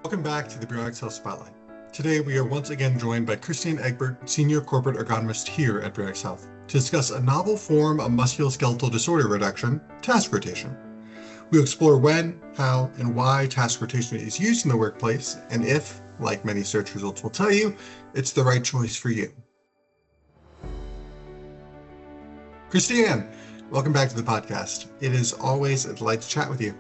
Welcome back to the Briotix Health Spotlight. Today we are once again joined by Kristianne Egbert, Senior Corporate Ergonomist here at Briotix Health, to discuss a novel form of musculoskeletal disorder reduction, task rotation. We'll explore when, how, and why task rotation is used in the workplace, and if, like many search results will tell you, it's the right choice for you. Kristianne, welcome back to the podcast. It is always a delight to chat with you.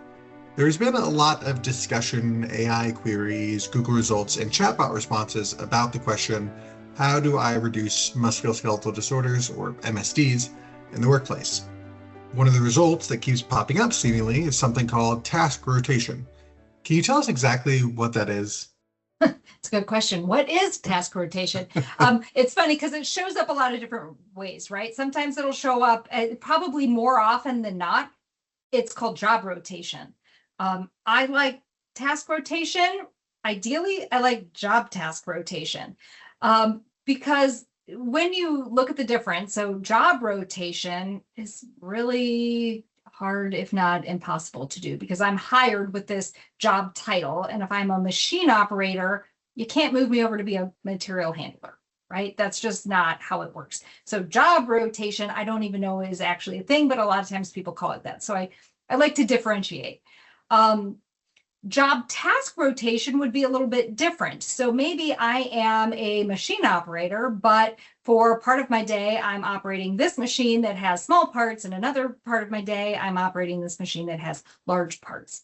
There's been a lot of discussion, AI queries, Google results, and chatbot responses about the question, how do I reduce musculoskeletal disorders, or MSDs, in the workplace? One of the results that keeps popping up seemingly is something called task rotation. Can you tell us exactly what that is? It's a good question. What is task rotation? It's funny because it shows up a lot of different ways, right? Sometimes it'll show up, probably more often than not, it's called job rotation. I like task rotation. Ideally, I like job task rotation because when you look at the difference, so job rotation is really hard, if not impossible to do, because I'm hired with this job title. And if I'm a machine operator, you can't move me over to be a material handler, right? That's just not how it works. So job rotation, I don't even know is actually a thing, but a lot of times people call it that. So I like to differentiate. Job task rotation would be a little bit different. So maybe I am a machine operator, but for part of my day, I'm operating this machine that has small parts, and another part of my day, I'm operating this machine that has large parts.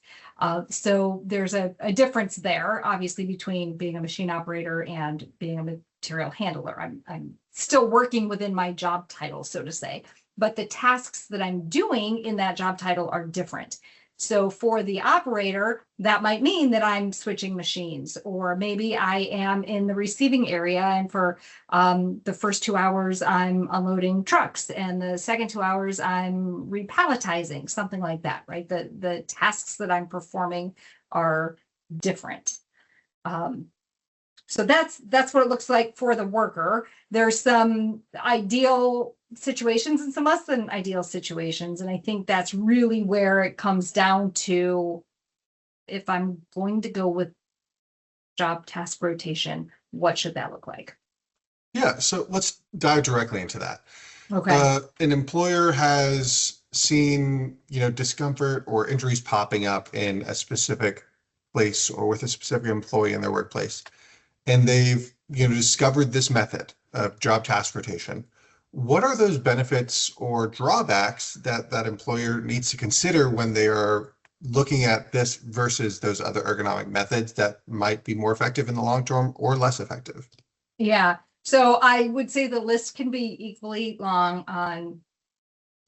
So there's a difference there, obviously, between being a machine operator and being a material handler. I'm still working within my job title, so to say, but the tasks that I'm doing in that job title are different. So for the operator, that might mean that I'm switching machines, or maybe I am in the receiving area, and for the first 2 hours, I'm unloading trucks, and the second 2 hours, I'm repalletizing, something like that, right? The tasks that I'm performing are different. So that's what it looks like for the worker. There's some ideal situations and some less than ideal situations. And I think that's really where it comes down to, if I'm going to go with job task rotation, what should that look like? Yeah, so let's dive directly into that. Okay. An employer has seen, discomfort or injuries popping up in a specific place or with a specific employee in their workplace, and they've, discovered this method of job task rotation. What are those benefits or drawbacks that that employer needs to consider when they are looking at this versus those other ergonomic methods that might be more effective in the long term or less effective? Yeah. So I would say the list can be equally long on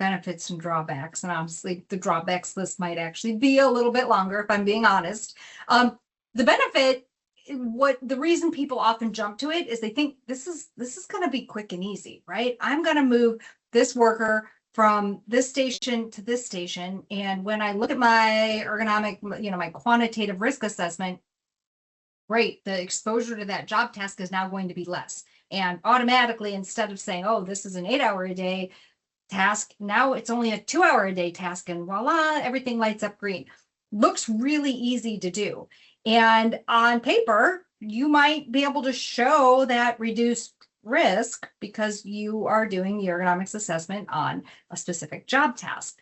benefits and drawbacks. And obviously the drawbacks list might actually be a little bit longer, if I'm being honest. The benefit, what the reason people often jump to it is they think this is going to be quick and easy, right? I'm going to move this worker from this station to this station. And when I look at my ergonomic, my quantitative risk assessment, great, the exposure to that job task is now going to be less. And automatically, instead of saying, oh, this is an 8-hour a day task, now it's only a 2-hour a day task, and voila, everything lights up green. Looks really easy to do. And on paper, you might be able to show that reduced risk because you are doing the ergonomics assessment on a specific job task.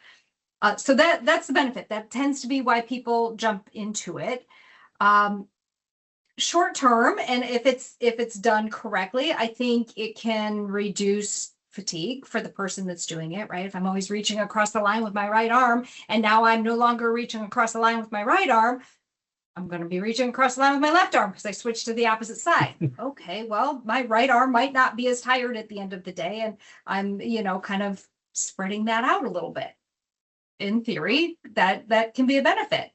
So that's the benefit. That tends to be why people jump into it. Short term, and if it's done correctly, I think it can reduce fatigue for the person that's doing it, right? If I'm always reaching across the line with my right arm, and now I'm no longer reaching across the line with my right arm, I'm going to be reaching across the line with my left arm because I switched to the opposite side. Okay, well, my right arm might not be as tired at the end of the day, and I'm, kind of spreading that out a little bit. In theory, that can be a benefit.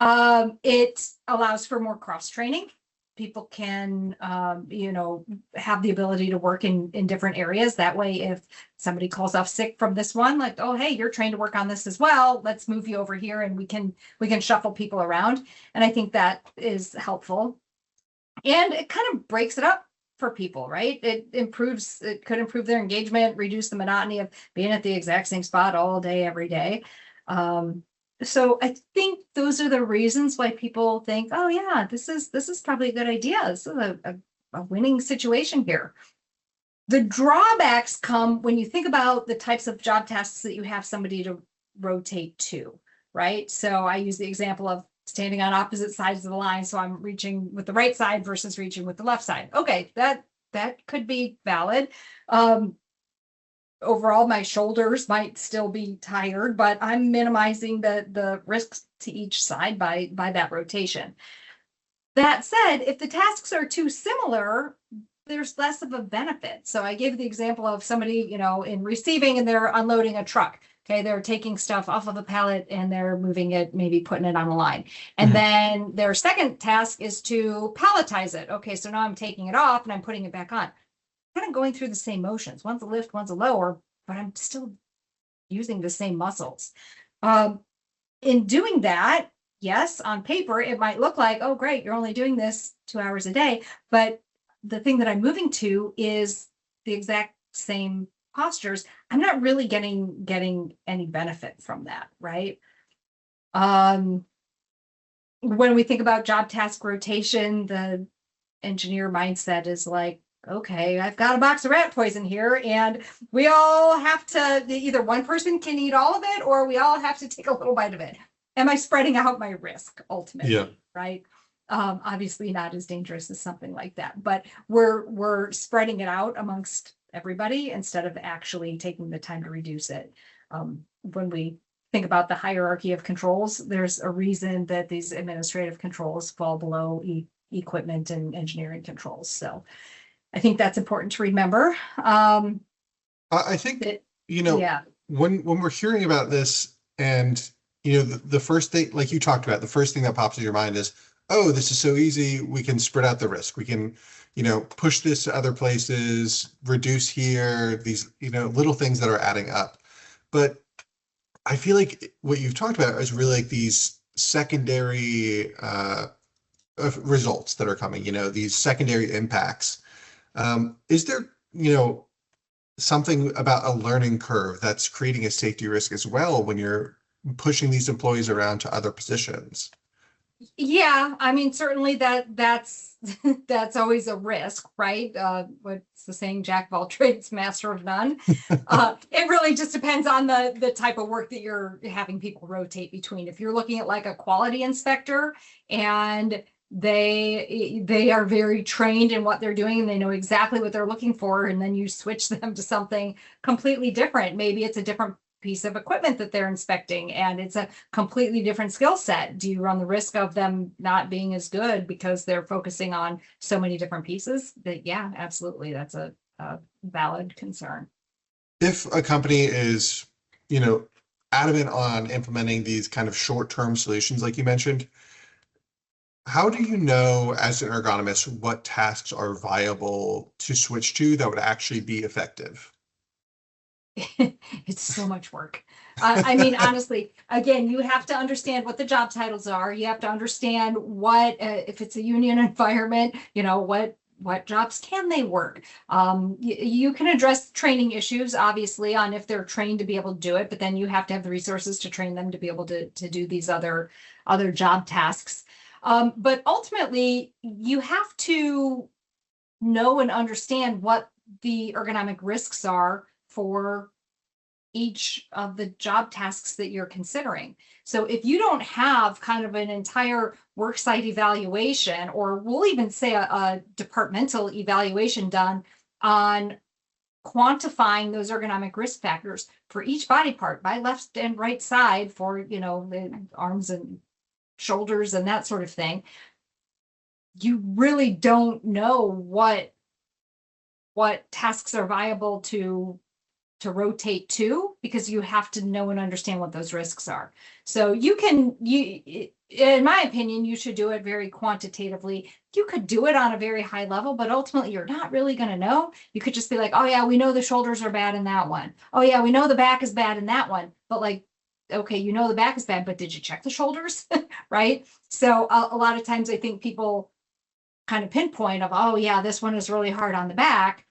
It allows for more cross training. People can, have the ability to work in different areas. That way, if somebody calls off sick from this one, like, oh, hey, you're trained to work on this as well, let's move you over here, and we can shuffle people around. And I think that is helpful. And it kind of breaks it up for people, right? It could improve their engagement, reduce the monotony of being at the exact same spot all day, every day. So I think those are the reasons why people think, oh yeah, this is probably a good idea. This is a winning situation here. The drawbacks come when you think about the types of job tasks that you have somebody to rotate to, right? So I use the example of standing on opposite sides of the line. So I'm reaching with the right side versus reaching with the left side. Okay, that could be valid. Overall, my shoulders might still be tired, but I'm minimizing the risks to each side by that rotation. That said, if the tasks are too similar, there's less of a benefit. So I gave the example of somebody, in receiving and they're unloading a truck. Okay, they're taking stuff off of a pallet and they're moving it, maybe putting it on a line. And Mhm. then their second task is to palletize it. Okay, so now I'm taking it off and I'm putting it back on. Kind of going through the same motions. One's a lift, one's a lower, but I'm still using the same muscles. In doing that, yes, on paper, it might look like, oh, great, you're only doing this 2 hours a day. But the thing that I'm moving to is the exact same postures. I'm not really getting any benefit from that, right? When we think about job task rotation, the engineer mindset is like, okay, I've got a box of rat poison here, and we all have to, either one person can eat all of it, or we all have to take a little bite of it. Am I spreading out my risk ultimately? Yeah. Right. Obviously not as dangerous as something like that, but we're spreading it out amongst everybody instead of actually taking the time to reduce it. When we think about the hierarchy of controls, there's a reason that these administrative controls fall below equipment and engineering controls. So I think that's important to remember. I think, That, you know, yeah, when we're hearing about this and, the first thing, like you talked about, the first thing that pops in your mind is, oh, this is so easy. We can spread out the risk. We can, push this to other places, reduce here, these, little things that are adding up. But I feel like what you've talked about is really like these secondary results that are coming, these secondary impacts. Is there, something about a learning curve that's creating a safety risk as well when you're pushing these employees around to other positions? yeah. I mean, certainly that's that's always a risk, right? What's the saying? Jack of all trades, master of none. It really just depends on the type of work that you're having people rotate between. If you're looking at like a quality inspector and they are very trained in what they're doing and they know exactly what they're looking for, and then you switch them to something completely different. Maybe it's a different piece of equipment that they're inspecting and it's a completely different skill set. Do you run the risk of them not being as good because they're focusing on so many different pieces? That, yeah, absolutely, that's a valid concern. If a company is, you know, adamant on implementing these kind of short-term solutions, like you mentioned, how do you know as an ergonomist what tasks are viable to switch to that would actually be effective? It's so much work. I mean, honestly, again, you have to understand what the job titles are. You have to understand what, if it's a union environment, what jobs can they work. You can address training issues, obviously, on if they're trained to be able to do it, but then you have to have the resources to train them to be able to do these other job tasks. But ultimately, you have to know and understand what the ergonomic risks are for each of the job tasks that you're considering. So if you don't have kind of an entire worksite evaluation, or we'll even say a departmental evaluation done on quantifying those ergonomic risk factors for each body part by left and right side for, the arms and shoulders and that sort of thing, you really don't know what tasks are viable to rotate to, because you have to know and understand what those risks are. So in my opinion, you should do it very quantitatively. You could do it on a very high level, but ultimately you're not really going to know. You could just be like, oh yeah, we know the shoulders are bad in that one. Oh yeah, we know the back is bad in that one. But like, okay, the back is bad, but did you check the shoulders? Right? So a lot of times I think people kind of pinpoint of, oh yeah, this one is really hard on the back.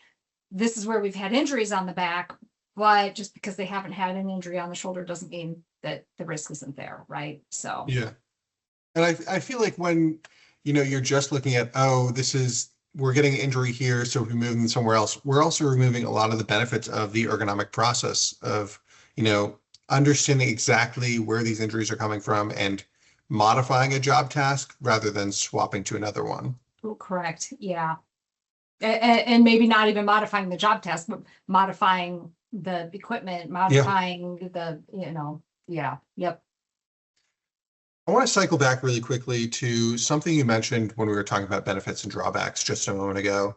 This is where we've had injuries on the back, but just because they haven't had an injury on the shoulder doesn't mean that the risk isn't there, right? So. Yeah. And I feel like when, you're just looking at, oh, we're getting injury here, so if we move them somewhere else, we're also removing a lot of the benefits of the ergonomic process of, understanding exactly where these injuries are coming from and modifying a job task rather than swapping to another one. Correct. Yeah. And maybe not even modifying the job task, but modifying the equipment, modifying yeah. Yep. I want to cycle back really quickly to something you mentioned when we were talking about benefits and drawbacks just a moment ago.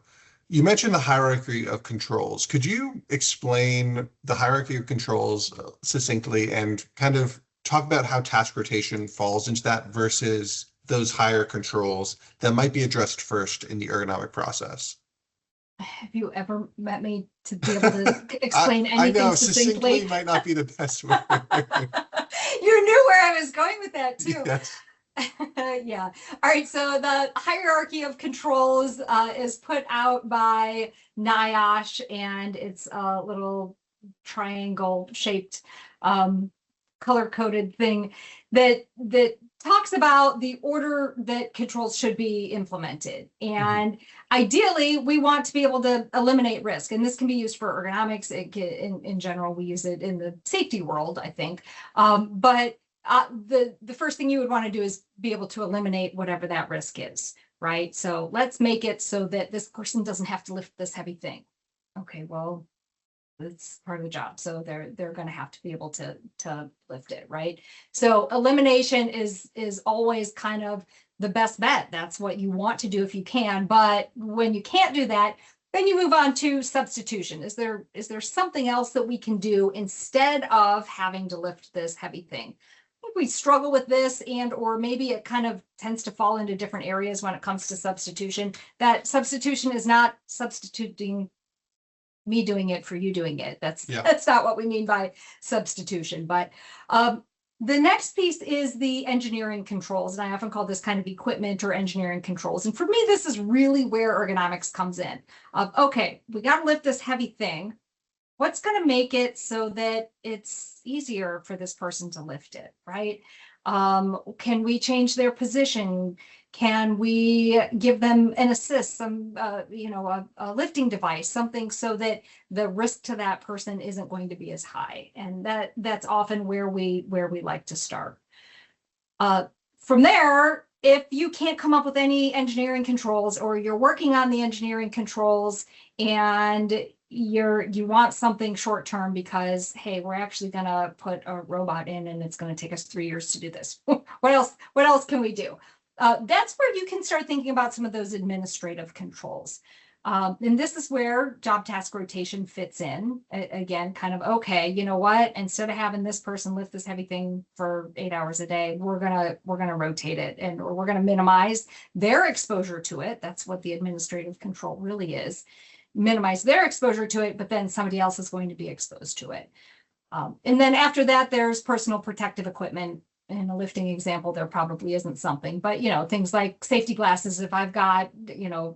You mentioned the hierarchy of controls. Could you explain the hierarchy of controls succinctly and kind of talk about how task rotation falls into that versus those higher controls that might be addressed first in the ergonomic process? Have you ever met me to be able to explain I anything know succinctly? succinctly might not be the best word. You knew where I was going with that too. Yes. Yeah. All right. So the hierarchy of controls is put out by NIOSH, and it's a little triangle shaped color coded thing that talks about the order that controls should be implemented. And ideally, we want to be able to eliminate risk. And this can be used for ergonomics. In general, we use it in the safety world, I think. But the first thing you would want to do is be able to eliminate whatever that risk is, right? So let's make it so that this person doesn't have to lift this heavy thing. Okay, well, that's part of the job. So they're going to have to be able to lift it, right? So elimination is always kind of the best bet. That's what you want to do if you can. But when you can't do that, then you move on to substitution. Is there something else that we can do instead of having to lift this heavy thing? I think we struggle with this, or maybe it kind of tends to fall into different areas when it comes to substitution. That substitution is not substituting me doing it for you doing it. That's not what we mean by substitution. But the next piece is the engineering controls. And I often call this kind of equipment or engineering controls. And for me, this is really where ergonomics comes in. Okay, we got to lift this heavy thing. What's going to make it so that it's easier for this person to lift it, right? Can we change their position? Can we give them an assist, a lifting device, something so that the risk to that person isn't going to be as high? And that's often where we like to start. From there, if you can't come up with any engineering controls, or you're working on the engineering controls and you want something short term because, hey, we're actually going to put a robot in and it's going to take us 3 years to do this. What else can we do? That's where you can start thinking about some of those administrative controls. And this is where job task rotation fits in. Again, kind of, okay, you know what? Instead of having this person lift this heavy thing for 8 hours a day, we're gonna rotate it, or we're gonna minimize their exposure to it. That's what the administrative control really is. Minimize their exposure to it, but then somebody else is going to be exposed to it. And then after that, there's personal protective equipment. In a lifting example, there probably isn't something, but things like safety glasses. If I've got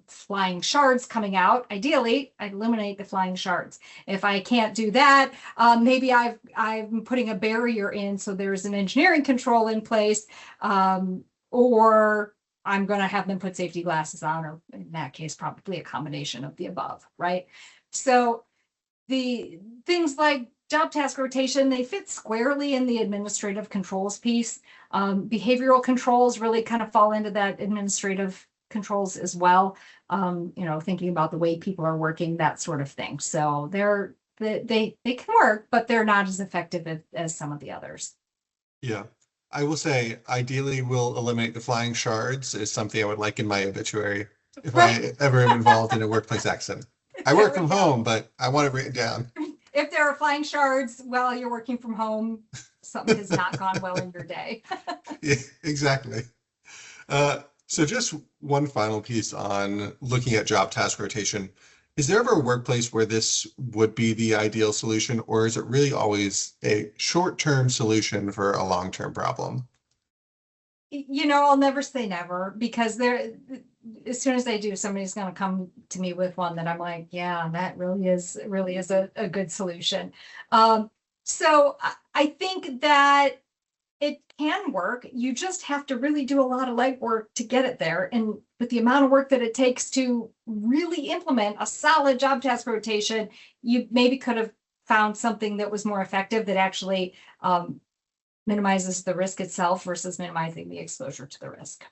flying shards coming out, ideally I'd eliminate the flying shards. If I can't do that, maybe I'm putting a barrier in, so there's an engineering control in place, or I'm going to have them put safety glasses on, or in that case, probably a combination of the above, right? So the things like job task rotation, they fit squarely in the administrative controls piece. Behavioral controls really kind of fall into that administrative controls as well. Thinking about the way people are working, that sort of thing. So they can work, but they're not as effective as some of the others. Yeah. I will say, ideally, we'll eliminate the flying shards is something I would like in my obituary if I ever am involved in a workplace accident. I work from home, but I want it written down. If there are flying shards while you're working from home, something has not gone well in your day. Yeah, exactly. So just one final piece on looking at job task rotation. Is there ever a workplace where this would be the ideal solution, or is it really always a short-term solution for a long-term problem? I'll never say never, because as soon as I do, somebody's going to come to me with one that I'm like, yeah, that really is a good solution. So I think that it can work. You just have to really do a lot of legwork to get it there. And with the amount of work that it takes to really implement a solid job task rotation, you maybe could have found something that was more effective that actually minimizes the risk itself versus minimizing the exposure to the risk.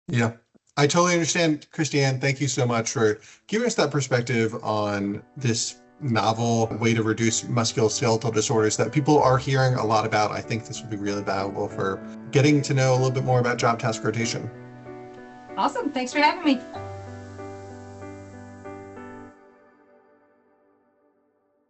Yeah, I totally understand. Kristianne, thank you so much for giving us that perspective on this novel way to reduce musculoskeletal disorders that people are hearing a lot about. I think this will be really valuable for getting to know a little bit more about job task rotation. Awesome. Thanks for having me.